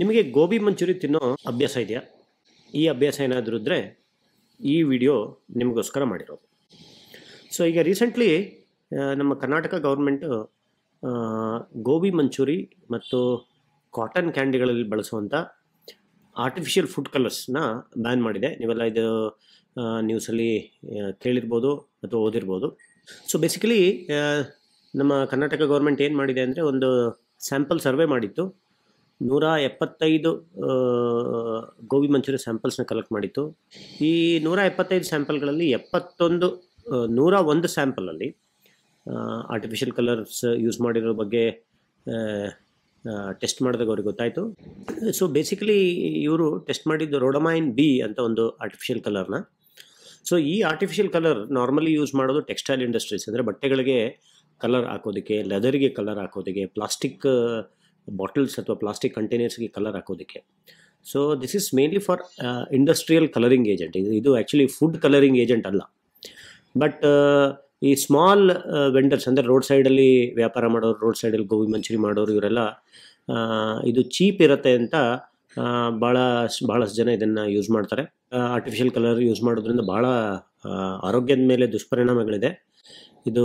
ನಿಮಗೆ ಗೋಬಿ ಮಂಚೂರಿ ತಿನ್ನೋ ಅಭ್ಯಾಸ ಇದೆಯಾ? ಈ ಅಭ್ಯಾಸ ಏನಾದರೂ ಇದ್ದರೆ ಈ ವಿಡಿಯೋ ನಿಮಗೋಸ್ಕರ ಮಾಡಿರೋದು. ಸೊ ಈಗ ರೀಸೆಂಟ್ಲಿ ನಮ್ಮ ಕರ್ನಾಟಕ ಗೌರ್ಮೆಂಟು ಗೋಬಿ ಮಂಚೂರಿ ಮತ್ತು ಕಾಟನ್ ಕ್ಯಾಂಡಿಗಳಲ್ಲಿ ಬಳಸುವಂಥ ಆರ್ಟಿಫಿಷಿಯಲ್ ಫುಡ್ ಕಲರ್ಸ್ನ ಬ್ಯಾನ್ ಮಾಡಿದೆ. ನೀವೆಲ್ಲ ಇದು ನ್ಯೂಸಲ್ಲಿ ಕೇಳಿರ್ಬೋದು ಅಥವಾ ಓದಿರ್ಬೋದು. ಸೊ ಬೇಸಿಕಲಿ ನಮ್ಮ ಕರ್ನಾಟಕ ಗೌರ್ಮೆಂಟ್ ಏನು ಮಾಡಿದೆ ಅಂದರೆ ಒಂದು ಸ್ಯಾಂಪಲ್ ಸರ್ವೆ ಮಾಡಿತ್ತು. 175 ಗೋಬಿ ಮಂಚೂರಿ ಸ್ಯಾಂಪಲ್ಸ್ನ ಕಲೆಕ್ಟ್ ಮಾಡಿತ್ತು. ಈ 175 ಸ್ಯಾಂಪಲ್ಗಳಲ್ಲಿ 101 ಸ್ಯಾಂಪಲಲ್ಲಿ ಆರ್ಟಿಫಿಷಿಯಲ್ ಕಲರ್ಸ್ ಯೂಸ್ ಮಾಡಿರೋ ಬಗ್ಗೆ ಟೆಸ್ಟ್ ಮಾಡಿದಾಗ ಅವ್ರಿಗೆ ಗೊತ್ತಾಯಿತು. ಸೊ ಬೇಸಿಕಲಿ ಇವರು ಟೆಸ್ಟ್ ಮಾಡಿದ್ದು ರೋಡಮೈನ್ ಬಿ ಅಂತ ಒಂದು ಆರ್ಟಿಫಿಷಿಯಲ್ ಕಲರ್ನ. ಸೊ ಈ ಆರ್ಟಿಫಿಷಿಯಲ್ ಕಲರ್ ನಾರ್ಮಲಿ ಯೂಸ್ ಮಾಡೋದು ಟೆಕ್ಸ್ಟೈಲ್ ಇಂಡಸ್ಟ್ರೀಸ್, ಅಂದರೆ ಬಟ್ಟೆಗಳಿಗೆ ಕಲರ್ ಹಾಕೋದಕ್ಕೆ, ಲೆದರ್ಗೆ ಕಲರ್ ಹಾಕೋದಕ್ಕೆ, ಪ್ಲಾಸ್ಟಿಕ್ ಬಾಟಲ್ಸ್ ಅಥವಾ ಪ್ಲಾಸ್ಟಿಕ್ ಕಂಟೈನರ್ಸ್ಗೆ ಕಲರ್ ಹಾಕೋದಕ್ಕೆ. So this is mainly for industrial colouring agent. ಇದು ಆ್ಯಕ್ಚುಲಿ ಫುಡ್ ಕಲರಿಂಗ್ ಏಜೆಂಟ್ ಅಲ್ಲ. ಬಟ್ ಈ ಸ್ಮಾಲ್ ವೆಂಡರ್ಸ್, ಅಂದರೆ ರೋಡ್ ಸೈಡಲ್ಲಿ ವ್ಯಾಪಾರ ಮಾಡೋರು, ರೋಡ್ ಸೈಡಲ್ಲಿ ಗೋಬಿ ಮಂಚೂರಿ ಮಾಡೋರು, ಇವರೆಲ್ಲ ಇದು ಚೀಪ್ ಇರುತ್ತೆ ಅಂತ ಭಾಳಷ್ಟು ಜನ ಇದನ್ನು ಯೂಸ್ ಮಾಡ್ತಾರೆ. ಆರ್ಟಿಫಿಷಿಯಲ್ ಕಲರ್ ಯೂಸ್ ಮಾಡೋದ್ರಿಂದ ಭಾಳ ಆರೋಗ್ಯದ ಮೇಲೆ ದುಷ್ಪರಿಣಾಮಗಳಿದೆ. ಇದು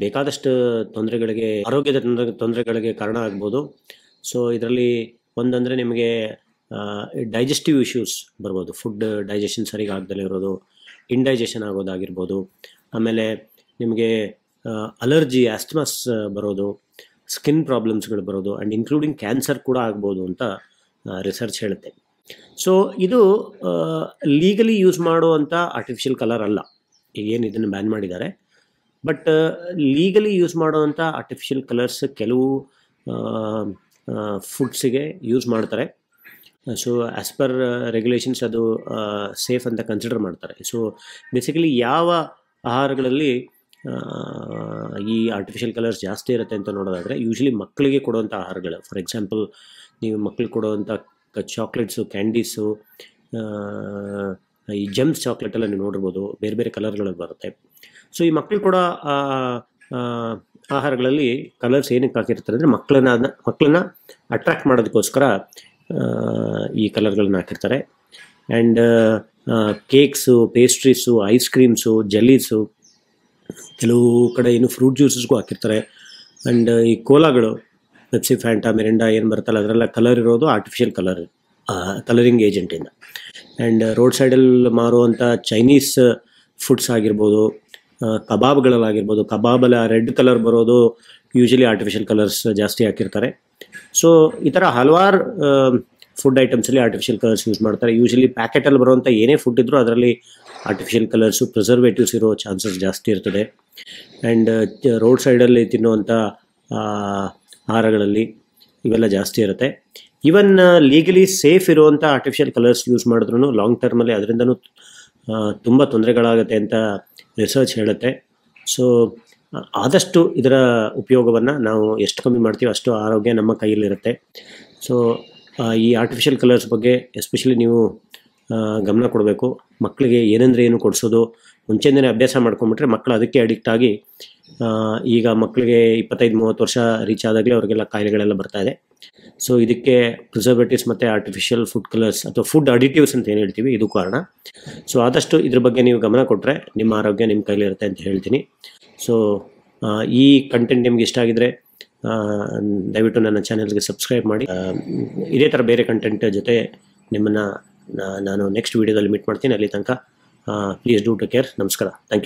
ಬೇಕಾದಷ್ಟು ತೊಂದರೆಗಳಿಗೆ, ಆರೋಗ್ಯದ ತೊಂದರೆಗಳಿಗೆ ಕಾರಣ ಆಗ್ಬೋದು. ಸೊ ಇದರಲ್ಲಿ ಒಂದಂದರೆ ನಿಮಗೆ ಡೈಜೆಸ್ಟಿವ್ ಇಶ್ಯೂಸ್ ಬರ್ಬೋದು. ಫುಡ್ ಡೈಜೆಷನ್ ಸರಿಗೆ ಆಗದಲ್ಲೇ ಇರೋದು, ಇಂಡೈಜೆಷನ್ ಆಗೋದಾಗಿರ್ಬೋದು. ಆಮೇಲೆ ನಿಮಗೆ ಅಲರ್ಜಿ, ಆಸ್ಟ್ಮಸ್ ಬರೋದು, ಸ್ಕಿನ್ ಪ್ರಾಬ್ಲಮ್ಸ್ಗಳು ಬರೋದು, ಆ್ಯಂಡ್ ಇನ್ಕ್ಲೂಡಿಂಗ್ ಕ್ಯಾನ್ಸರ್ ಕೂಡ ಆಗ್ಬೋದು ಅಂತ ರಿಸರ್ಚ್ ಹೇಳುತ್ತೆ. ಸೊ ಇದು ಲೀಗಲಿ ಯೂಸ್ ಮಾಡುವಂಥ ಆರ್ಟಿಫಿಷಿಯಲ್ ಕಲರ್ ಅಲ್ಲ, ಈಗೇನು ಇದನ್ನು ಬ್ಯಾನ್ ಮಾಡಿದ್ದಾರೆ. ಬಟ್ ಲೀಗಲಿ ಯೂಸ್ ಮಾಡುವಂಥ ಆರ್ಟಿಫಿಷಿಯಲ್ ಕಲರ್ಸ್ ಕೆಲವು ಫುಡ್ಸಿಗೆ ಯೂಸ್ ಮಾಡ್ತಾರೆ. ಸೊ ಆ್ಯಸ್ ಪರ್ ರೆಗ್ಯುಲೇಷನ್ಸ್ ಅದು ಸೇಫ್ ಅಂತ ಕನ್ಸಿಡರ್ ಮಾಡ್ತಾರೆ. ಸೊ ಬೇಸಿಕಲಿ ಯಾವ ಆಹಾರಗಳಲ್ಲಿ ಈ ಆರ್ಟಿಫಿಷಿಯಲ್ ಕಲರ್ಸ್ ಜಾಸ್ತಿ ಇರುತ್ತೆ ಅಂತ ನೋಡೋದಾದರೆ, ಯೂಶ್ವಲಿ ಮಕ್ಕಳಿಗೆ ಕೊಡುವಂಥ ಆಹಾರಗಳು. ಫಾರ್ ಎಕ್ಸಾಂಪಲ್, ನೀವು ಮಕ್ಕಳಿಗೆ ಕೊಡುವಂಥ ಚಾಕ್ಲೇಟ್ಸು, ಕ್ಯಾಂಡೀಸು, ಈ ಜೆಮ್ಸ್ ಚಾಕ್ಲೇಟೆಲ್ಲ ನೀವು ನೋಡಿರ್ಬೋದು, ಬೇರೆ ಬೇರೆ ಕಲರ್ಗಳಲ್ಲಿ ಬರುತ್ತೆ. ಸೊ ಈ ಮಕ್ಕಳು ಕೂಡ ಆಹಾರಗಳಲ್ಲಿ ಕಲರ್ಸ್ ಏನಕ್ಕೆ ಹಾಕಿರ್ತಾರೆ ಅಂದರೆ ಮಕ್ಕಳನ್ನ ಅಟ್ರಾಕ್ಟ್ ಮಾಡೋದಕ್ಕೋಸ್ಕರ ಈ ಕಲರ್ಗಳನ್ನ ಹಾಕಿರ್ತಾರೆ. ಆ್ಯಂಡ್ ಕೇಕ್ಸು, ಪೇಸ್ಟ್ರೀಸು, ಐಸ್ ಕ್ರೀಮ್ಸು, ಜೆಲ್ಲೀಸು, ಕೆಲವು ಕಡೆ ಏನು ಫ್ರೂಟ್ ಜ್ಯೂಸಸ್ಗೂ ಹಾಕಿರ್ತಾರೆ. ಆ್ಯಂಡ್ ಈ ಕೋಲಾಗಳು, ಪೆಪ್ಸಿ, ಫ್ಯಾಂಟಾ, ಮಿರಿಂಡಾ ಏನು ಬರುತ್ತಲ್ಲ, ಅದರೆಲ್ಲ ಕಲರ್ ಇರೋದು ಆರ್ಟಿಫಿಷಿಯಲ್ ಕಲರಿಂಗ್ ಏಜೆಂಟಿಂದ. ಆ್ಯಂಡ್ ರೋಡ್ ಸೈಡಲ್ಲಿ ಮಾರುವಂಥ ಚೈನೀಸ್ ಫುಡ್ಸ್ ಆಗಿರ್ಬೋದು, ಕಬಾಬ್ಗಳಲ್ಲಾಗಿರ್ಬೋದು, ಕಬಾಬಲ್ಲಿ ರೆಡ್ ಕಲರ್ ಬರೋದು ಯೂಶಲಿ ಆರ್ಟಿಫಿಷಿಯಲ್ ಕಲರ್ಸ್ ಜಾಸ್ತಿ ಹಾಕಿರ್ತಾರೆ. ಸೊ ಈ ಥರ ಹಲವಾರು ಫುಡ್ ಐಟಮ್ಸಲ್ಲಿ ಆರ್ಟಿಫಿಷಿಯಲ್ ಕಲರ್ಸ್ ಯೂಸ್ ಮಾಡ್ತಾರೆ. ಯೂಶಲಿ ಪ್ಯಾಕೆಟಲ್ಲಿ ಬರುವಂಥ ಏನೇ ಫುಡ್ ಇದ್ದರೂ ಅದರಲ್ಲಿ ಆರ್ಟಿಫಿಷಿಯಲ್ ಕಲರ್ಸು, ಪ್ರಿಸರ್ವೇಟಿವ್ಸ್ ಇರೋ ಚಾನ್ಸಸ್ ಜಾಸ್ತಿ ಇರ್ತದೆ. ಆ್ಯಂಡ್ ರೋಡ್ ಸೈಡಲ್ಲಿ ತಿನ್ನುವಂಥ ಆಹಾರಗಳಲ್ಲಿ ಇವೆಲ್ಲ ಜಾಸ್ತಿ ಇರುತ್ತೆ. ಈವನ್ ಲೀಗಲಿ ಸೇಫ್ ಇರುವಂಥ ಆರ್ಟಿಫಿಷಿಯಲ್ ಕಲರ್ಸ್ ಯೂಸ್ ಮಾಡಿದ್ರೂ ಲಾಂಗ್ ಟರ್ಮಲ್ಲಿ ಅದರಿಂದನೂ ತುಂಬ ತೊಂದರೆಗಳಾಗುತ್ತೆ ಅಂತ ರಿಸರ್ಚ್ ಹೇಳುತ್ತೆ. ಸೊ ಆದಷ್ಟು ಇದರ ಉಪಯೋಗವನ್ನು ನಾವು ಎಷ್ಟು ಕಮ್ಮಿ ಮಾಡ್ತೀವಿ ಅಷ್ಟು ಆರೋಗ್ಯ ನಮ್ಮ ಕೈಯಲ್ಲಿರುತ್ತೆ. ಸೊ ಈ ಆರ್ಟಿಫಿಷಿಯಲ್ ಕಲರ್ಸ್ ಬಗ್ಗೆ ಎಸ್ಪೆಷಲಿ ನೀವು ಗಮನ ಕೊಡಬೇಕು. ಮಕ್ಕಳಿಗೆ ಏನಂದರೆ ಏನು ಕೊಡಿಸೋದು ಮುಂಚೆಯಿಂದನೇ ಅಭ್ಯಾಸ ಮಾಡ್ಕೊಂಬಿಟ್ರೆ ಮಕ್ಕಳು ಅದಕ್ಕೆ ಅಡಿಕ್ಟ್ ಆಗಿ ಈಗ ಮಕ್ಕಳಿಗೆ 25-30 ವರ್ಷ ರೀಚ್ ಆದಾಗಲೇ ಅವರಿಗೆಲ್ಲ ಕಾಯಿಲೆಗಳೆಲ್ಲ ಬರ್ತಾ ಇದೆ. ಸೊ ಇದಕ್ಕೆ ಪ್ರಿಸರ್ವೇಟಿವ್ಸ್ ಮತ್ತು ಆರ್ಟಿಫಿಷಿಯಲ್ ಫುಡ್ ಕಲರ್ಸ್ ಅಥವಾ ಫುಡ್ ಅಡಿಟಿವ್ಸ್ ಅಂತ ಏನು ಹೇಳ್ತೀವಿ, ಇದು ಕಾರಣ. ಸೊ ಆದಷ್ಟು ಇದ್ರ ಬಗ್ಗೆ ನೀವು ಗಮನ ಕೊಟ್ಟರೆ ನಿಮ್ಮ ಆರೋಗ್ಯ ನಿಮ್ಮ ಕೈಲಿರುತ್ತೆ ಅಂತ ಹೇಳ್ತೀನಿ. ಸೊ ಈ ಕಂಟೆಂಟ್ ನಿಮ್ಗೆ ಇಷ್ಟ ಆಗಿದರೆ ದಯವಿಟ್ಟು ನನ್ನ ಚಾನೆಲ್ಗೆ ಸಬ್ಸ್ಕ್ರೈಬ್ ಮಾಡಿ. ಇದೇ ಥರ ಬೇರೆ ಕಂಟೆಂಟ್ ಜೊತೆ ನಿಮ್ಮನ್ನು ನಾನು ನೆಕ್ಸ್ಟ್ ವೀಡಿಯೋದಲ್ಲಿ ಮೀಟ್ ಮಾಡ್ತೀನಿ. ಅಲ್ಲಿ ತನಕ ಪ್ಲೀಸ್ ಡೂ ಟೇಕ್ ಕೇರ್. ನಮಸ್ಕಾರ. Thank you.